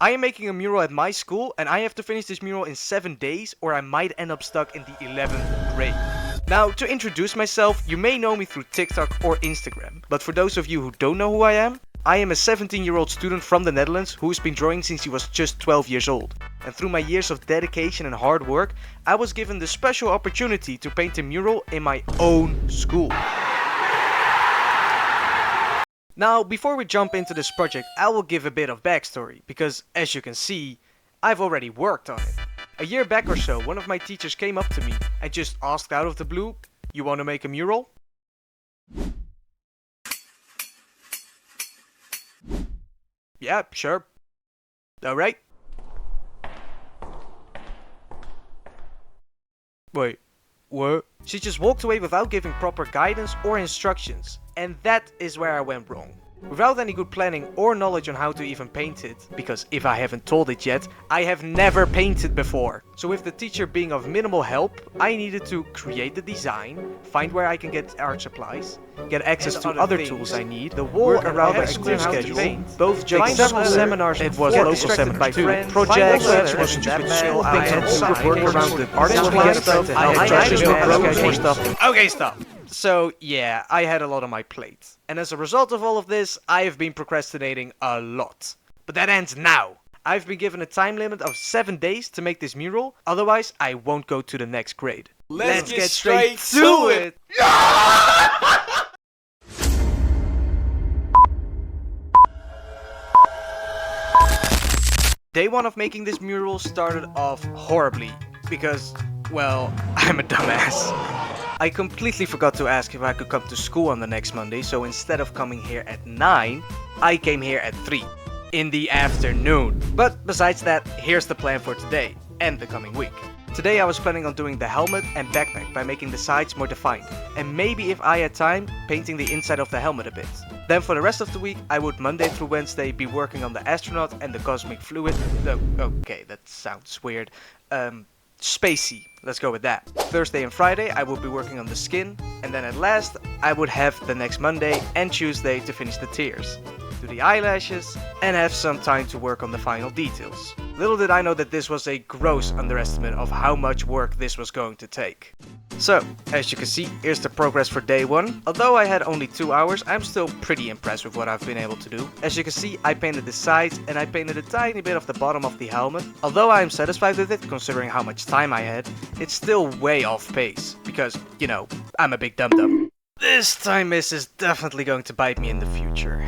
I am making a mural at my school and I have to finish this mural in 7 days or I might end up stuck in the 11th grade. Now, to introduce myself, you may know me through TikTok or Instagram, but for those of you who don't know who I am a 17-year-old student from the Netherlands who's been drawing since he was just 12 years old. And through my years of dedication and hard work, I was given the special opportunity to paint a mural in my own school. Now, before we jump into this project, I will give a bit of backstory, because as you can see, I've already worked on it. A year back or so, one of my teachers came up to me and just asked out of the blue, "You want to make a mural?" Yeah, sure. Alright. Wait, what? She just walked away without giving proper guidance or instructions. And that is where I went wrong. Without any good planning or knowledge on how to even paint it, because if I haven't told it yet, I have never painted before. So with the teacher being of minimal help, I needed to create the design, find where I can get art supplies, get access to other tools I need, the wall around my school schedule, both take several seminars, it was local seminars too, projects, I had to work around the art stuff, I had traditional programs for stuff. Okay, stop. So yeah, I had a lot on my plate. And as a result of all of this, I have been procrastinating a lot. But that ends now. I've been given a time limit of 7 days to make this mural, otherwise I won't go to the next grade. Let's get straight to it! Day 1 of making this mural started off horribly, because, well, I'm a dumbass. I completely forgot to ask if I could come to school on the next Monday, so instead of coming here at 9, I came here at 3 in the afternoon. But besides that, here's the plan for today and the coming week. Today I was planning on doing the helmet and backpack by making the sides more defined, and maybe if I had time, painting the inside of the helmet a bit. Then for the rest of the week, I would Monday through Wednesday be working on the astronaut and the cosmic fluid. Okay, that sounds weird. Spacey, let's go with that. Thursday and Friday I will be working on the skin, and then at last I would have the next Monday and Tuesday to finish the tears, do the eyelashes, and have some time to work on the final details. Little did I know that this was a gross underestimate of how much work this was going to take. So, as you can see, here's the progress for day 1. Although I had only 2 hours, I'm still pretty impressed with what I've been able to do. As you can see, I painted the sides and I painted a tiny bit of the bottom of the helmet. Although I am satisfied with it, considering how much time I had, it's still way off pace. Because, you know, I'm a big dum-dum. This time miss is definitely going to bite me in the future.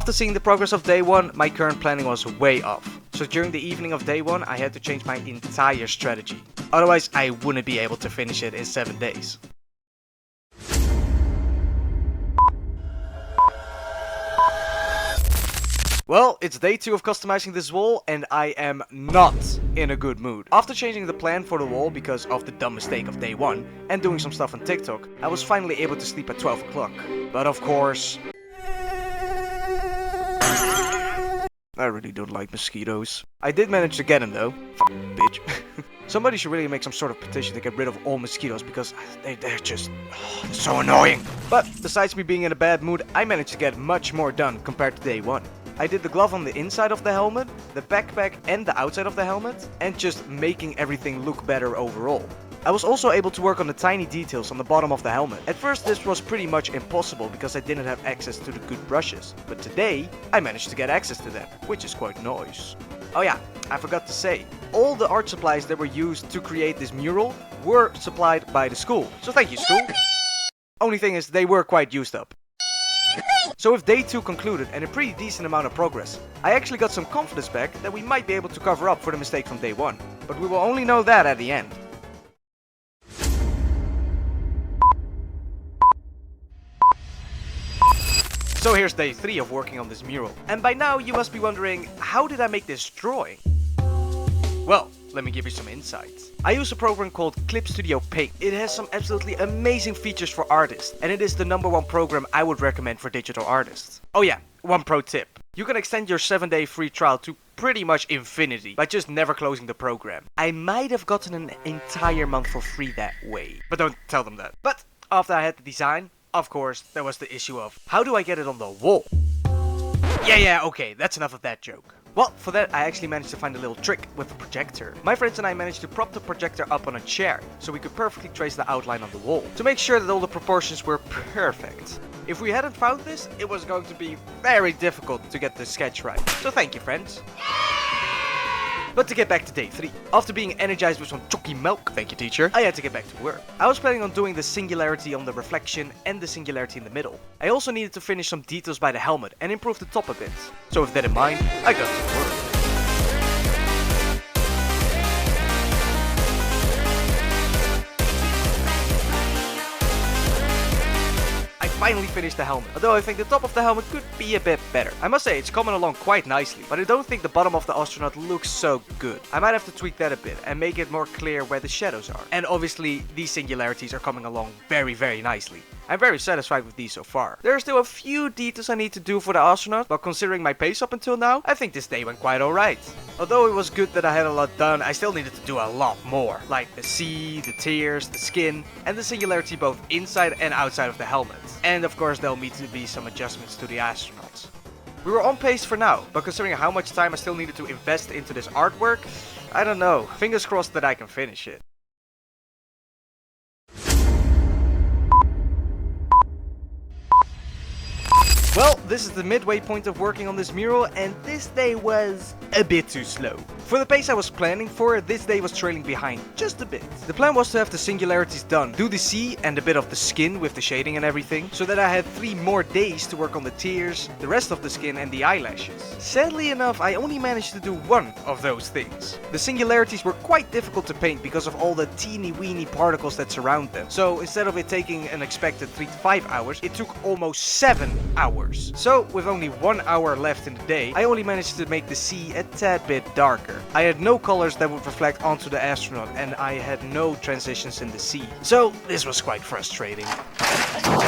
After seeing the progress of day 1, my current planning was way off. So during the evening of day 1, I had to change my entire strategy. Otherwise, I wouldn't be able to finish it in 7 days. Well, it's day 2 of customizing this wall and I am not in a good mood. After changing the plan for the wall because of the dumb mistake of day 1 and doing some stuff on TikTok, I was finally able to sleep at 12 o'clock. But of course, I really don't like mosquitoes. I did manage to get them though. Bitch. Somebody should really make some sort of petition to get rid of all mosquitoes because they're just so annoying. But besides me being in a bad mood, I managed to get much more done compared to day 1. I did the glove on the inside of the helmet, the backpack and the outside of the helmet, and just making everything look better overall. I was also able to work on the tiny details on the bottom of the helmet. At first this was pretty much impossible because I didn't have access to the good brushes, but today I managed to get access to them, which is quite nice. Oh yeah, I forgot to say, all the art supplies that were used to create this mural were supplied by the school, so thank you school. Only thing is they were quite used up. So with day 2 concluded and a pretty decent amount of progress, I actually got some confidence back that we might be able to cover up for the mistake from day 1, but we will only know that at the end. So here's day 3 of working on this mural, and by now you must be wondering, how did I make this drawing? Well, let me give you some insights. I use a program called Clip Studio Paint. It has some absolutely amazing features for artists, and it is the #1 program I would recommend for digital artists. Oh yeah, one pro tip. You can extend your 7-day free trial to pretty much infinity by just never closing the program. I might have gotten an entire month for free that way, but don't tell them that. But after I had the design, of course, there was the issue of how do I get it on the wall? Yeah, okay, that's enough of that joke. Well, for that I actually managed to find a little trick with the projector. My friends and I managed to prop the projector up on a chair, so we could perfectly trace the outline on the wall, to make sure that all the proportions were perfect. If we hadn't found this, it was going to be very difficult to get the sketch right. So thank you, friends. But to get back to day 3, after being energized with some chalky milk, thank you teacher, I had to get back to work. I was planning on doing the singularity on the reflection and the singularity in the middle. I also needed to finish some details by the helmet and improve the top a bit. So with that in mind, I got to work. I finally finished the helmet, although I think the top of the helmet could be a bit better. I must say it's coming along quite nicely, but I don't think the bottom of the astronaut looks so good. I might have to tweak that a bit and make it more clear where the shadows are. And obviously these singularities are coming along very nicely. I'm very satisfied with these so far. There are still a few details I need to do for the astronaut, but considering my pace up until now, I think this day went quite alright. Although it was good that I had a lot done, I still needed to do a lot more. Like the sea, the tears, the skin, and the singularity both inside and outside of the helmet. And of course there'll need to be some adjustments to the astronauts. We were on pace for now, but considering how much time I still needed to invest into this artwork, I don't know. Fingers crossed that I can finish it. Well, this is the midway point of working on this mural, and this day was a bit too slow. For the pace I was planning for, this day was trailing behind just a bit. The plan was to have the singularities done, do the sea and a bit of the skin with the shading and everything, so that I had 3 more days to work on the tears, the rest of the skin and the eyelashes. Sadly enough, I only managed to do 1 of those things. The singularities were quite difficult to paint because of all the teeny weeny particles that surround them. So instead of it taking an expected 3 to 5 hours, it took almost 7 hours. So, with only 1 hour left in the day, I only managed to make the sea a tad bit darker. I had no colors that would reflect onto the astronaut, and I had no transitions in the sea. So, this was quite frustrating.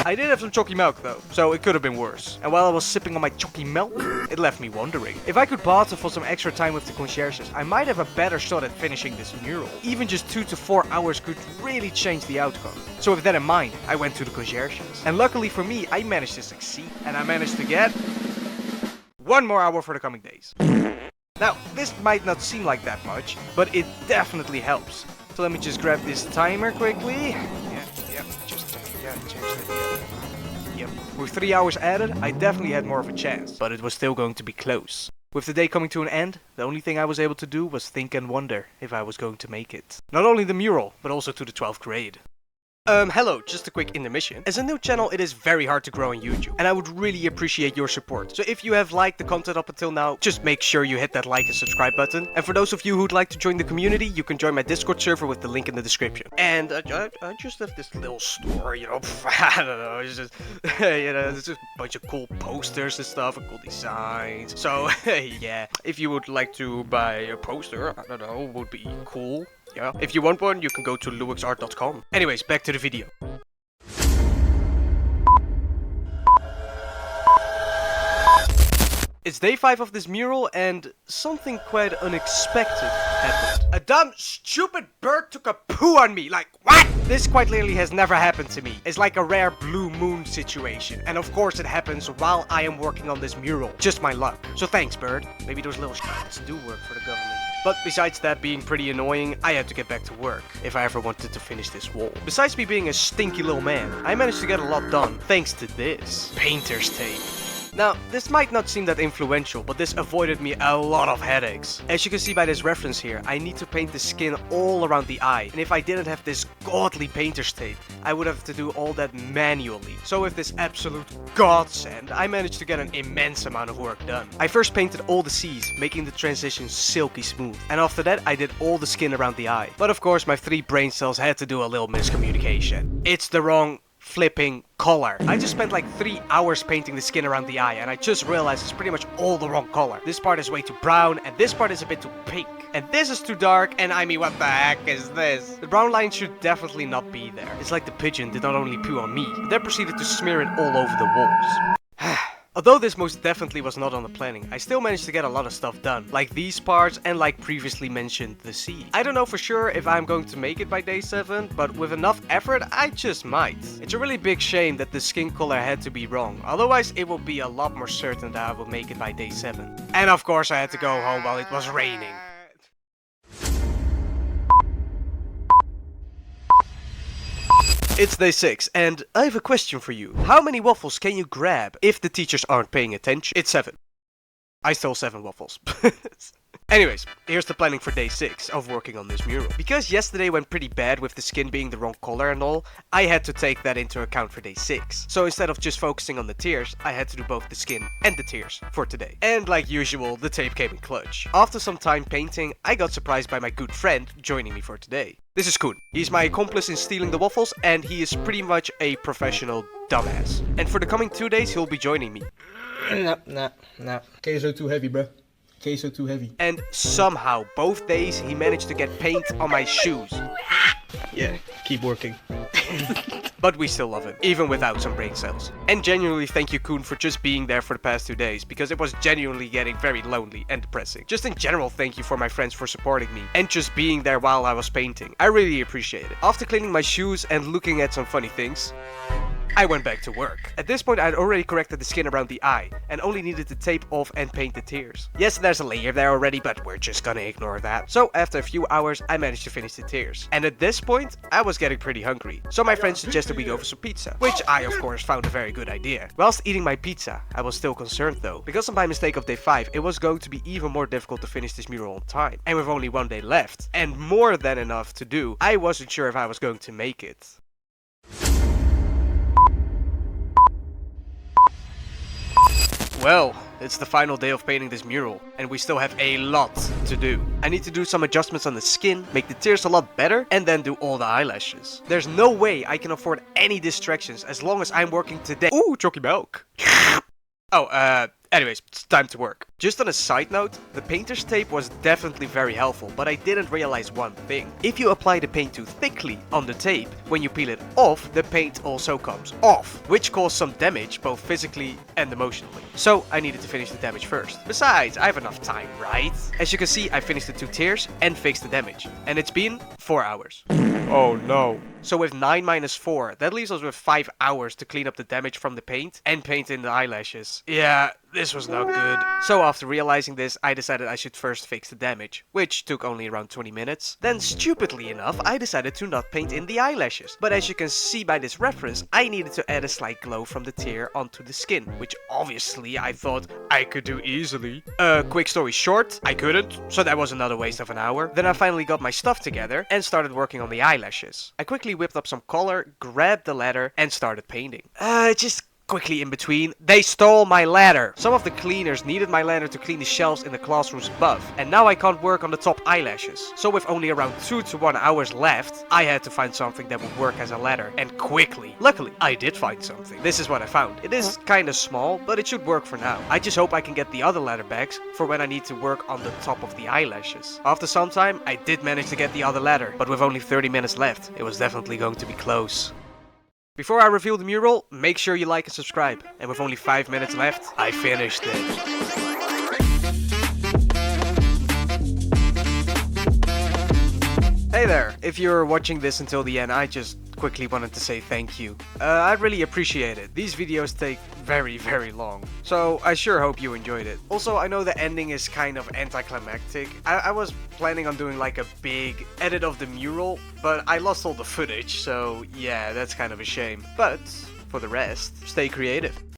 I did have some chalky milk though, so it could have been worse. And while I was sipping on my chalky milk, it left me wondering. If I could barter for some extra time with the concierges, I might have a better shot at finishing this mural. Even just 2 to 4 hours could really change the outcome. So with that in mind, I went to the concierges. And luckily for me, I managed to succeed. And I managed to get 1 more hour for the coming days. Now, this might not seem like that much, but it definitely helps. So let me just grab this timer quickly. Yep. With 3 hours added, I definitely had more of a chance, but it was still going to be close. With the day coming to an end, the only thing I was able to do was think and wonder if I was going to make it. Not only the mural, but also to the 12th grade. Hello, just a quick intermission. As a new channel, it is very hard to grow on YouTube, and I would really appreciate your support. So if you have liked the content up until now, just make sure you hit that like and subscribe button. And for those of you who'd like to join the community, you can join my Discord server with the link in the description. And I just have this little store, you know, I don't know, it's just, you know, it's just a bunch of cool posters and stuff, and cool designs. So, yeah, if you would like to buy a poster, I don't know, would be cool. Yeah. If you want one, you can go to LewixArt.com. Anyways, back to the video. It's day 5 of this mural, and something quite unexpected happened. A dumb, stupid bird took a poo on me. Like, what? This quite literally has never happened to me. It's like a rare blue moon situation. And of course it happens while I am working on this mural. Just my luck. So thanks, bird. Maybe those little shits do work for the government. But besides that being pretty annoying, I had to get back to work if I ever wanted to finish this wall. Besides me being a stinky little man, I managed to get a lot done thanks to this painter's tape. Now, this might not seem that influential, but this avoided me a lot of headaches. As you can see by this reference here, I need to paint the skin all around the eye. And if I didn't have this godly painter's tape, I would have to do all that manually. So with this absolute godsend, I managed to get an immense amount of work done. I first painted all the C's, making the transition silky smooth. And after that, I did all the skin around the eye. But of course, my 3 brain cells had to do a little miscommunication. It's the wrong flipping color. I just spent like 3 hours painting the skin around the eye, and I just realized it's pretty much all the wrong color. This part is way too brown, and this part is a bit too pink. And this is too dark, and I mean, what the heck is this? The brown line should definitely not be there. It's like the pigeon did not only poo on me, but then proceeded to smear it all over the walls. Although this most definitely was not on the planning, I still managed to get a lot of stuff done, like these parts and like previously mentioned the sea. I don't know for sure if I'm going to make it by day 7, but with enough effort I just might. It's a really big shame that the skin color had to be wrong, otherwise it would be a lot more certain that I will make it by day 7. And of course I had to go home while it was raining. It's day 6, and I have a question for you. How many waffles can you grab if the teachers aren't paying attention? It's 7. I stole 7 waffles. Anyways, here's the planning for day 6 of working on this mural. Because yesterday went pretty bad with the skin being the wrong color and all, I had to take that into account for day 6. So instead of just focusing on the tears, I had to do both the skin and the tears for today. And like usual, the tape came in clutch. After some time painting, I got surprised by my good friend joining me for today. This is Koen. He's my accomplice in stealing the waffles, and he is pretty much a professional dumbass. And for the coming 2 days, he'll be joining me. No. Queso too heavy, bro. Queso too heavy. And somehow, both days, he managed to get paint on my shoes. Yeah, keep working. But we still love him, even without some brain cells. And genuinely thank you, Koen, for just being there for the past 2 days, because it was genuinely getting very lonely and depressing. Just in general, thank you for my friends for supporting me, and just being there while I was painting. I really appreciate it. After cleaning my shoes and looking at some funny things, I went back to work. At this point I had already corrected the skin around the eye and only needed to tape off and paint the tears. Yes, there's a layer there already, but we're just gonna ignore that. So after a few hours I managed to finish the tears. And at this point I was getting pretty hungry. So my friend suggested we go for some pizza, which I of course found a very good idea. Whilst eating my pizza, I was still concerned though, because by mistake of day 5 it was going to be even more difficult to finish this mural on time. And with only 1 day left, and more than enough to do, I wasn't sure if I was going to make it. Well, it's the final day of painting this mural, and we still have a lot to do. I need to do some adjustments on the skin, make the tears a lot better, and then do all the eyelashes. There's no way I can afford any distractions as long as I'm working today. Ooh, chalky milk. Anyways, it's time to work. Just on a side note, the painter's tape was definitely very helpful, but I didn't realize one thing. If you apply the paint too thickly on the tape, when you peel it off, the paint also comes off, which caused some damage both physically and emotionally. So I needed to finish the damage first. Besides, I have enough time, right? As you can see, I finished the 2 tears and fixed the damage. And it's been 4 hours. Oh no. So with 9 minus 4, that leaves us with 5 hours to clean up the damage from the paint and paint in the eyelashes. Yeah, this was not good. So after realizing this, I decided I should first fix the damage, which took only around 20 minutes. Then stupidly enough, I decided to not paint in the eyelashes. But as you can see by this reference, I needed to add a slight glow from the tear onto the skin, which obviously I thought I could do easily. Quick story short, I couldn't, so that was another waste of an hour. Then I finally got my stuff together and started working on the eyelashes. I quickly whipped up some color, grabbed the ladder and started painting. Just quickly in between, they stole my ladder. Some of the cleaners needed my ladder to clean the shelves in the classrooms above, and now I can't work on the top eyelashes. So with only around 2 to 1 hours left, I had to find something that would work as a ladder, and quickly. Luckily, I did find something. This is what I found. It is kinda small, but it should work for now. I just hope I can get the other ladder bags for when I need to work on the top of the eyelashes. After some time, I did manage to get the other ladder, but with only 30 minutes left, it was definitely going to be close. Before I reveal the mural, make sure you like and subscribe. And with only 5 minutes left, I finished it. Hey there, if you're watching this until the end, I just quickly wanted to say thank you. I really appreciate it. These videos take very, very long. So I sure hope you enjoyed it. Also, I know the ending is kind of anticlimactic. I was planning on doing like a big edit of the mural, but I lost all the footage, so yeah, that's kind of a shame. But for the rest, stay creative.